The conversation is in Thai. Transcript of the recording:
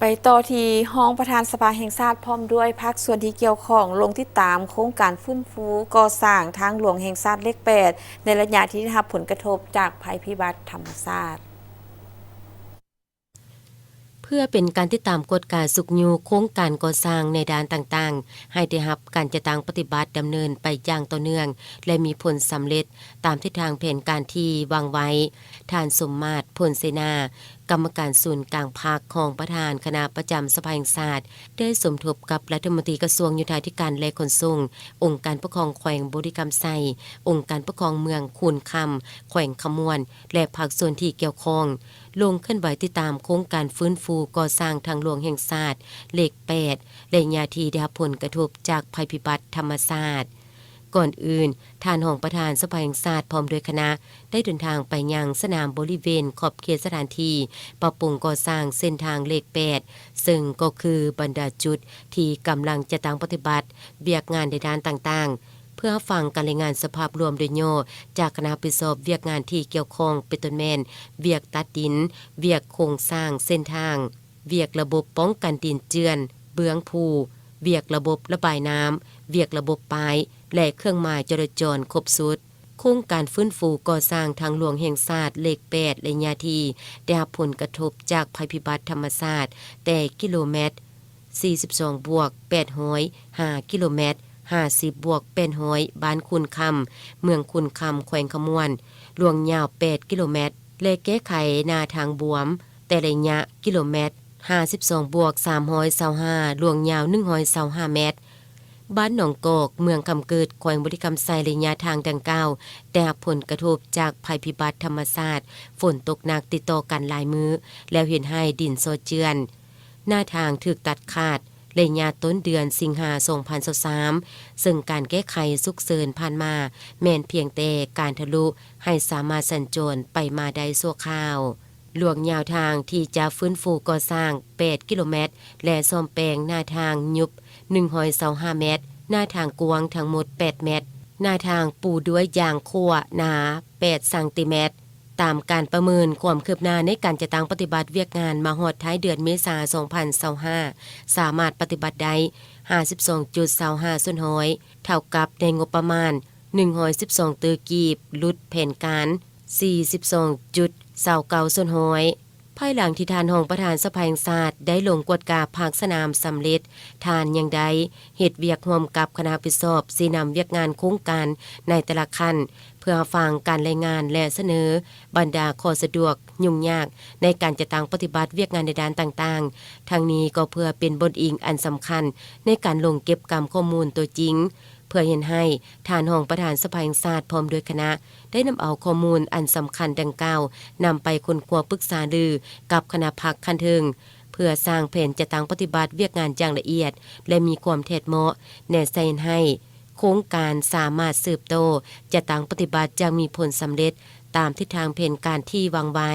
ไปต่อที่ห้องประธานสภาแห่งชาติพร้อมด้วยภาคส่วนที่เกี่ยวข้องลงติดตามโครงการฟื้นฟูก่อสร้างทางหลวงแห่งชาติเลข8ในระยะที่ได้รับผลกระทบจากภัยพิบัติธรรมชาติเพื่อเป็นการติดตามกฎการสุกยูโครงการก่อสร้างในด้านต่างๆให้ได้รับการจัดตั้งปฏิบัติดำเนินไปอย่างต่อเนื่องและมีผลสำเร็จตามทิศทางแผนการที่วางไว้ท่านสมมาตรพลเสนากรรมการศูนย์กลางภาคของประธานคณะประจำสภาแห่งชาติได้สมทบกับรัฐมนตรีกระทรวงโยธาธิการและขนส่งองค์การปกครองแขวงบริกรรมไซองค์การปกครองเมืองคูนคำแขวงขมวนและภาคส่วนที่เกี่ยวข้องลงเคลื่อนไหวติดตามโครงการฟื้นฟูก่อสร้างทางหลวงแห่งชาติเลข8และญาติได้รับผลกระทบจากภัยพิบัติธรรมชาติก่อนอื่นท่านรองประธานสภาแห่งชาติพร้อมด้วยคณะได้เดินทางไปยังสนามบริเวณขอบเขตสถานที่ปรับปรุงก่อสร้างเส้นทางเลข8ซึ่งก็คือบรรดาจุดที่กำลังจะตั้งปฏิบัติเวียกงานในด้านต่างๆเพื่อฟังการรายงานสภาพรวมโดยย่อจากคณะผู้สอบเวียกงานที่เกี่ยวข้องเป็นต้นแม่นเวียกตัดดินเวียกโครงสร้างเส้นทางเวียกระบบป้องกันดินเจือนเบื้องภูเวียกระบบระบายน้ำเวียกระบบปลายและเครื่องหมายจราจรครบสุดโครงการฟื้นฟูก่อสร้างทางหลวงแห่งชาติเลข8และญาติได้รับผลกระทบจากภัยพิบัติธรรมชาติแต่กิโลเมตร42บวก800 5กิโลเมตร50บวก800บ้านคุณคำเมืองคุณคำแขวงขมวนหลวงยาว8กิโลเมตรและแก้ไขหน้าทางบวมแต่ระยะกิโลเมตร52บวก325หลวงยาว125เมตรบ้านหนองกอกเมืองคำเกิดแขวงบริกรรมไซระยะทางดังกล่าวได้รับผลกระทบจากภัยพิบัติธรรมชาติฝนตกหนักติดต่อกันหลายมื้อแล้วเห็นให้ดินโซเจือนหน้าทางถูกตัดขาดระยะต้นเดือนสิงหาคม2023ซึ่งการแก้ไขสุกเสริญผ่านมาแม่นเพียงแต่การทะลุให้สามารถสัญจรไปมาได้ชั่วคราวหลวงยาวทางที่จะฟื้นฟูก่อสร้าง8กิโลเมตรและซ่อมแปลงหน้าทางยุบ125เมตรหน้าทางกว้างทั้งหมด8เมตรหน้าทางปูด้วยยางคั่วหนา8ซนเมตรตามการประเมินความคืบหน้าในการจะตั้งปฏิบัติเวียกงานมาฮอดท้ายเดือนเมษายน2025สามารถปฏิบัติได้ 52.25 ส่วนห้อยเท่ากับในงบประมาณ112ตือกีบลุดแผนการ 42.29 ส่วนห้อยภายหลังที่ทานรองประธานสภาแห่งชาติได้ลงกวดกาภาคสนามสำเร็จทานยังได้เฮ็ดเวียกร่วมกับคณะผู้สอบสีนำเวียกงานโครงการในแต่ละขั้นเพื่อฟังการรายงานและเสนอบรรดาข้อสะดวกยุ่งยากในการจะตั้งปฏิบัติเวียกงานในด้านต่างๆทั้งนี้ก็เพื่อเป็นบทอิงอันสำคัญในการลงเก็บกรรมข้อมูลตัวจริงเพื่อเห็นให้ทานรองประธานสภาแห่งชาติพร้อมด้วยคณะได้นำเอาข้อมูลอันสำคัญดังกล่าวนำไปค้นคว้าปรึกษารือกับคณะพรรคคันเทิงเพื่อสร้างแผนจะตั้งปฏิบัติเวียกงานอย่างละเอียดและมีความเท็จเหมาะแน่ใจให้โครงการสามารถสืบโตจะตั้งปฏิบัติจะมีผลสำเร็จตามทิศทางแผนการที่วางไว้